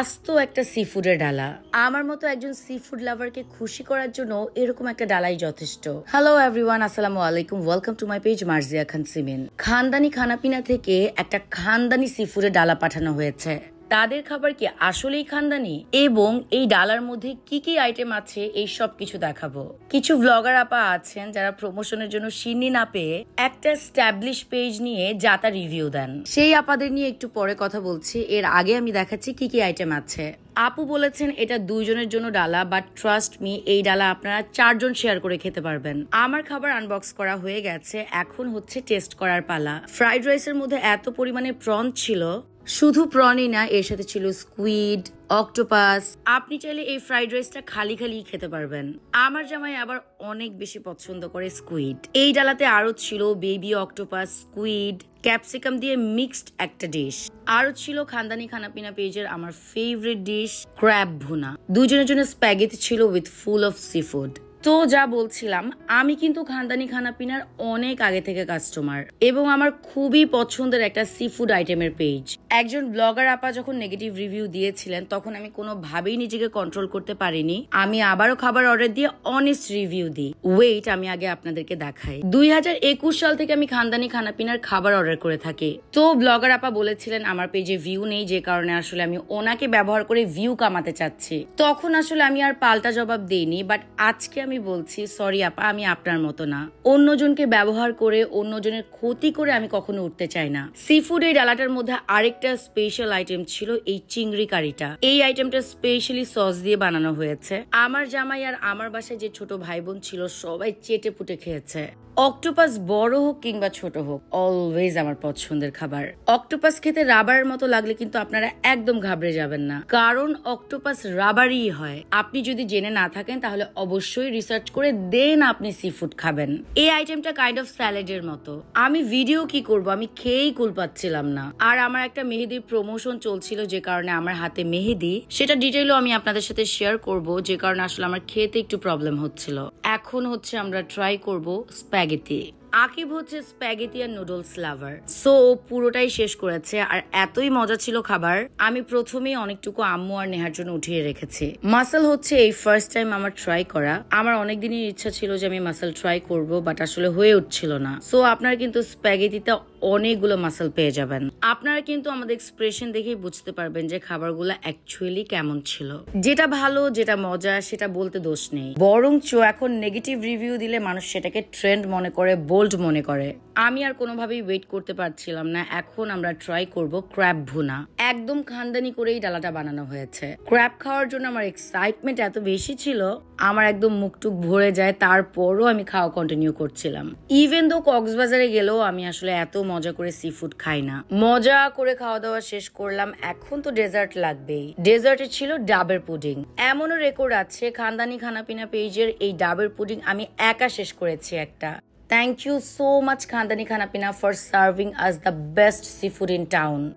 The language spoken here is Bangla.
আস্ত একটা সি ফুডের ডালা। আমার মতো একজন সি ফুড লাভারকে খুশি করার জন্য এরকম একটা ডালাই যথেষ্ট। হ্যালো এভরিওয়ান, আসসালামু আলাইকুম, welcome to my page Marzia Khan Simin. খানদানি খানাপিনা থেকে একটা খানদানি সি ফুডের ডালা পাঠানো হয়েছে। তাদের খাবার কি আসলেই খানদানি এবং এই ডালার মধ্যে কি কি আইটেম আছে এই সব কিছু দেখাবো। কিছু ব্লগার আপা আছেন যারা প্রমোশনের জন্য সিন্নি না পেয়ে একটা স্ট্যাবলিশ পেজ নিয়ে যাতা রিভিউ দেন। সেই আপাদের নিয়ে একটু পরে কথা বলছি। এর আগে আমি দেখাচ্ছি কি কি আইটেম আছে। আপু বলেছেন এটা 2 জনের জন্য ডালা, বাট ট্রাস্ট মি, এই ডালা আপনারা 4 জন শেয়ার করে খেতে পারবেন। আমার খাবার আনবক্স করা হয়ে গেছে, এখন হচ্ছে টেস্ট করার পালা। ফ্রাইড রাইসের মধ্যে এত পরিমাণে প্রন ছিল, শুধু প্রনই না, এর সাথে ছিল স্কুইড, অক্টোপাস। আপনি চাইলে এই ফ্রাইড রাইসটা খালি খালি খেতে পারবেন। আমার জামাই আবার অনেক বেশি পছন্দ করে স্কুইড। এই ডালাতে আরো ছিল বেবি অক্টোপাস, স্কুইড, ক্যাপসিকাম দিয়ে মিক্সড একটা ডিশ। আরো ছিল খানদানি খানাপিনা পেজের আমার ফেভারিট ডিশ ক্র্যাব ভুনা। 2 জনের জন্য স্প্যাগেটি ছিল with full of sea food. তো যা বলছিলাম, আমি কিন্তু খানদানি খানাপিনার অনেক আগে থেকে কাস্টমার এবং আমার খুবই পছন্দের একটা সি ফুড আইটেমের পেজ। একজন ব্লগার আপা যখন নেগেটিভ রিভিউ দিয়েছিলেন তখন আমি কোনোভাবেই নিজেকে কন্ট্রোল করতে পারিনি। আমি আবারও খাবার অর্ডার দিয়ে অনেস্ট রিভিউ দিই। ওয়েট, আমি আগে আপনাদেরকে দেখাই। 2021 সাল থেকে আমি খানদানি খানাপিনার খাবার অর্ডার করে থাকি। তো ব্লগার আপা বলেছিলেন আমার পেজে ভিউ নেই, যে কারণে আসলে আমি ওনাকে ব্যবহার করে ভিউ কামাতে চাচ্ছি। তখন আসলে আমি আর পাল্টা জবাব দেইনি, বাট আজকে আমি বলছি সরি আপা, আমি আপনার মতো না। অন্যজনকে ব্যবহার করে অন্যজনের ক্ষতি করে আমি কখনো উঠতে চাই না। সি ফুড এই ডালাটার মধ্যে আরেকটা স্পেশাল আইটেম ছিল এই চিংড়ি কারিটা। এই আইটেমটা স্পেশালি সস দিয়ে বানানো হয়েছে। আমার জামাই আর আমার বাসায় যে ছোট ভাই বোন ছিল সবাই চেটে পুটে খেয়েছে। অক্টোপাস বড় হোক কিংবা ছোট হোক, অলওয়েজ আমার পছন্দের খাবার। অক্টোপাস খেতে রাবারের মতো লাগলে কিন্তু আপনারা একদম ঘাবড়ে যাবেন না, কারণ অক্টোপাস রাবারই হয়। আপনি যদি জেনে না থাকেন তাহলে অবশ্যই রিসার্চ করে দেন আপনি সি ফুড খাবেন। এই আইটেমটা কাইন্ড অফ স্যালাডের মতো। আমি ভিডিও কি করব, আমি খেয়েই কুল পাচ্ছিলাম না। আর আমার একটা মেহেদির প্রমোশন চলছিল, যে কারণে আমার হাতে মেহেদি, সেটা ডিটেইলও আমি আপনাদের সাথে শেয়ার করব, যে কারণে আসলে আমার খেতে একটু প্রবলেম হচ্ছিল। এখন হচ্ছে আমরা ট্রাই করব স্প্যাগেটি। আকিব হচ্ছে স্প্যাগেটি আর নুডলস লাভার, সো পুরোটাই শেষ করেছে। আর এতই মজা ছিল খাবার, আমি প্রথমেই অনেকটুকু আম্মু আর নেহার জন্য উঠিয়ে রেখেছি। মাসল হচ্ছে এই ফার্স্ট টাইম আমার ট্রাই করা। আমার অনেকদিনই ইচ্ছা ছিল যে আমি মাসল ট্রাই করব, বাট আসলে হয়ে উঠছিল না। সো আপনারা কিন্তু স্প্যাগেটিতে অনেকগুলো মাসল পেয়ে যাবেন। আপনারা কিন্তু আমাদের এক্সপ্রেশন দেখেই বুঝতে পারবেন যে খাবারগুলো অ্যাকচুয়ালি কেমন ছিল। যেটা ভালো, যেটা মজা, সেটা বলতে দোষ নেই, বরঞ্চ এখন নেগেটিভ রিভিউ দিলে মানুষ সেটাকে ট্রেন্ড মনে করে, বোল্ড মনে করে। আমি আর কোনোভাবেই ওয়েট করতে পারছিলাম না। এখন আমরা ট্রাই করব ক্র্যাব ভুনা। একদম খানদানি করেই ডালাটা বানানো হয়েছে। ক্র্যাব খাওয়ার জন্য আমার এক্সাইটমেন্ট এত বেশি ছিল, আমার একদম মুখটুক ভরে যায়। তারপরও আমি খাওয়া কন্টিনিউ করছিলাম। ইভেন দো কক্সবাজারে গেলেও আমি আসলে এত মজা করে সি ফুড খাই না। মজা করে খাওয়া দাওয়া শেষ করলাম, এখন তো ডেজার্ট লাগবেই। ডেজার্টে ছিল ডাবের পুডিং। এমনও রেকর্ড আছে খানদানি খানাপিনা পেজের, এই ডাবের পুডিং আমি একা শেষ করেছি একটা। Thank you so much Khandani Khanapina for serving us the best seafood in town.